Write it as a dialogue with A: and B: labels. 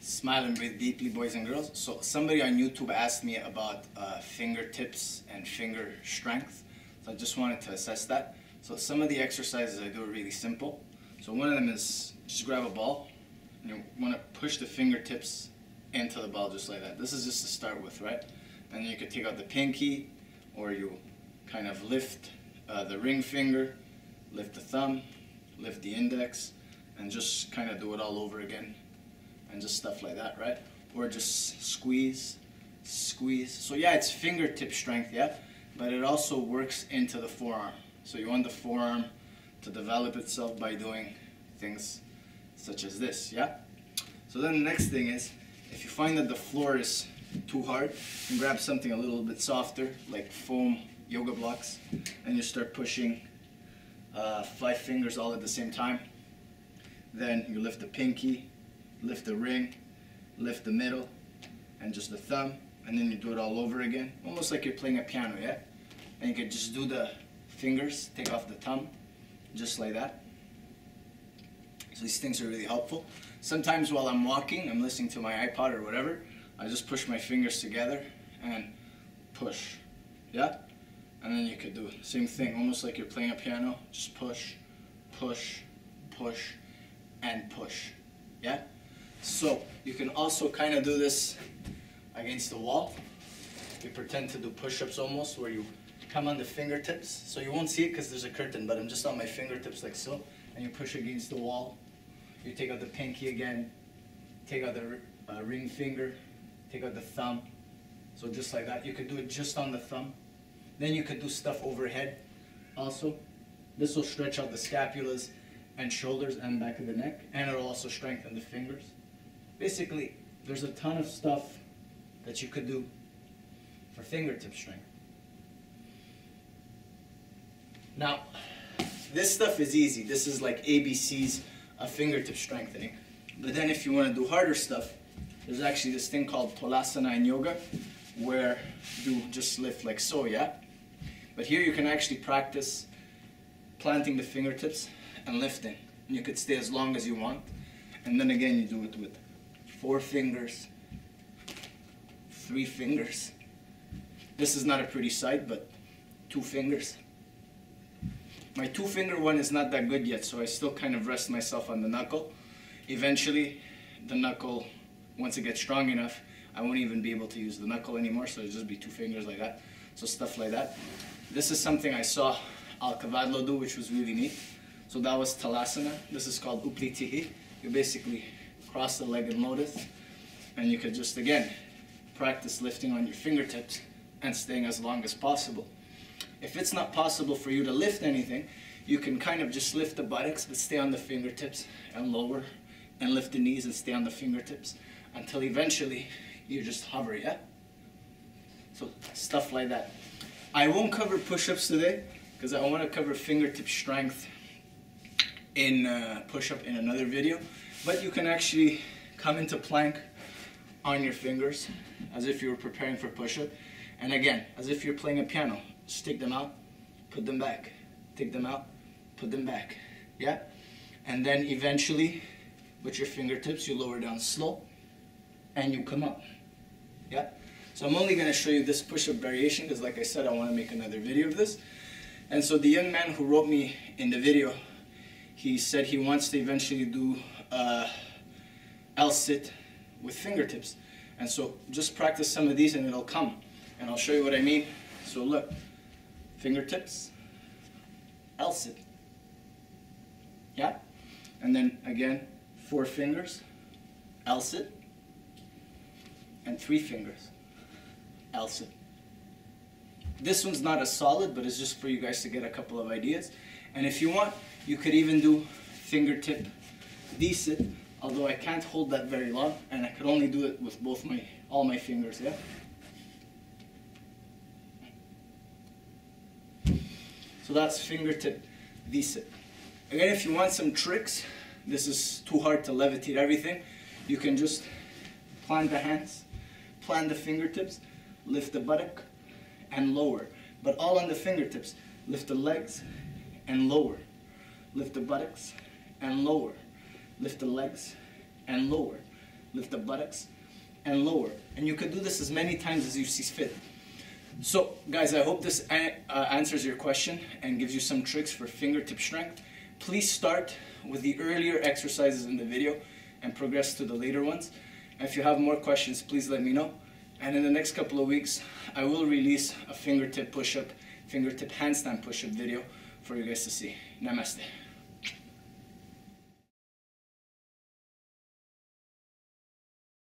A: Smile and breathe deeply, boys and girls. So somebody on YouTube asked me about fingertips and finger strength. So I just wanted to assess that. So some of the exercises I do are really simple. So one of them is just grab a ball and you want to push the fingertips into the ball just like that. This is just to start with, right? And then you could take out the pinky, or you kind of lift the ring finger, lift the thumb, lift the index, and just kind of do it all over again. And just stuff like that, right? Or just squeeze, squeeze. So yeah, it's fingertip strength, yeah? But it also works into the forearm. So you want the forearm to develop itself by doing things such as this, yeah? So then the next thing is, if you find that the floor is too hard, you can grab something a little bit softer, like foam yoga blocks, and you start pushing 5 fingers all at the same time. Then you lift the pinky, lift the ring, lift the middle, and just the thumb, and then you do it all over again, almost like you're playing a piano, yeah? And you can just do the fingers, take off the thumb, just like that. So these things are really helpful. Sometimes while I'm walking, I'm listening to my iPod or whatever, I just push my fingers together and push, yeah? And then you could do the same thing, almost like you're playing a piano, just push, push, push, and push, yeah? So you can also kind of do this against the wall. You pretend to do push-ups almost, where you come on the fingertips. So you won't see it because there's a curtain, but I'm just on my fingertips like so. And you push against the wall. You take out the pinky again. Take out the ring finger. Take out the thumb. So just like that. You could do it just on the thumb. Then you could do stuff overhead also. This will stretch out the scapulas and shoulders and back of the neck. And it'll also strengthen the fingers. Basically, there's a ton of stuff that you could do for fingertip strength. Now, this stuff is easy. This is like ABCs of fingertip strengthening. But then if you want to do harder stuff, there's actually this thing called Tolasana in yoga, where you just lift like so, yeah? But here you can actually practice planting the fingertips and lifting. And you could stay as long as you want. And then again, you do it with 4 fingers, 3 fingers. This is not a pretty sight, but 2 fingers. My 2-finger one is not that good yet, so I still kind of rest myself on the knuckle. Eventually, the knuckle, once it gets strong enough, I won't even be able to use the knuckle anymore, so it'll just be 2 fingers like that. So stuff like that. This is something I saw Al Cavadlo do, which was really neat. So that was Talasana. This is called Uplitihi. You basically cross the leg in lotus, and you could just, again, practice lifting on your fingertips and staying as long as possible. If it's not possible for you to lift anything, you can kind of just lift the buttocks but stay on the fingertips and lower, and lift the knees and stay on the fingertips until eventually you just hover, yeah? So stuff like that. I won't cover push-ups today because I want to cover fingertip strength in push-up in another video. But you can actually come into plank on your fingers as if you were preparing for push-up. And again, as if you're playing a piano. Just take them out, put them back. Take them out, put them back. Yeah? And then eventually, with your fingertips, you lower down slow and you come up. Yeah? So I'm only going to show you this push-up variation because, like I said, I want to make another video of this. And so the young man who wrote me in the video, he said he wants to eventually do L-sit with fingertips. And so just practice some of these and it'll come. And I'll show you what I mean. So look, fingertips, L-sit. Yeah? And then again, 4 fingers, L-sit. And 3 fingers, L-sit. This one's not as solid, but it's just for you guys to get a couple of ideas. And if you want, you could even do fingertip D-sit, although I can't hold that very long, and I could only do it with all my fingers, yeah? So that's fingertip D-sit. Again, if you want some tricks, this is too hard to levitate everything, you can just plant the hands, plant the fingertips, lift the buttock, and lower. But all on the fingertips. Lift the legs and lower. Lift the buttocks and lower. Lift the legs and lower. lift the buttocks, and lower. And you can do this as many times as you see fit. So guys, I hope this answers your question and gives you some tricks for fingertip strength. Please start with the earlier exercises in the video and progress to the later ones. And if you have more questions, please let me know. And in the next couple of weeks, I will release a fingertip push-up, fingertip handstand push-up video for you guys to see. Namaste.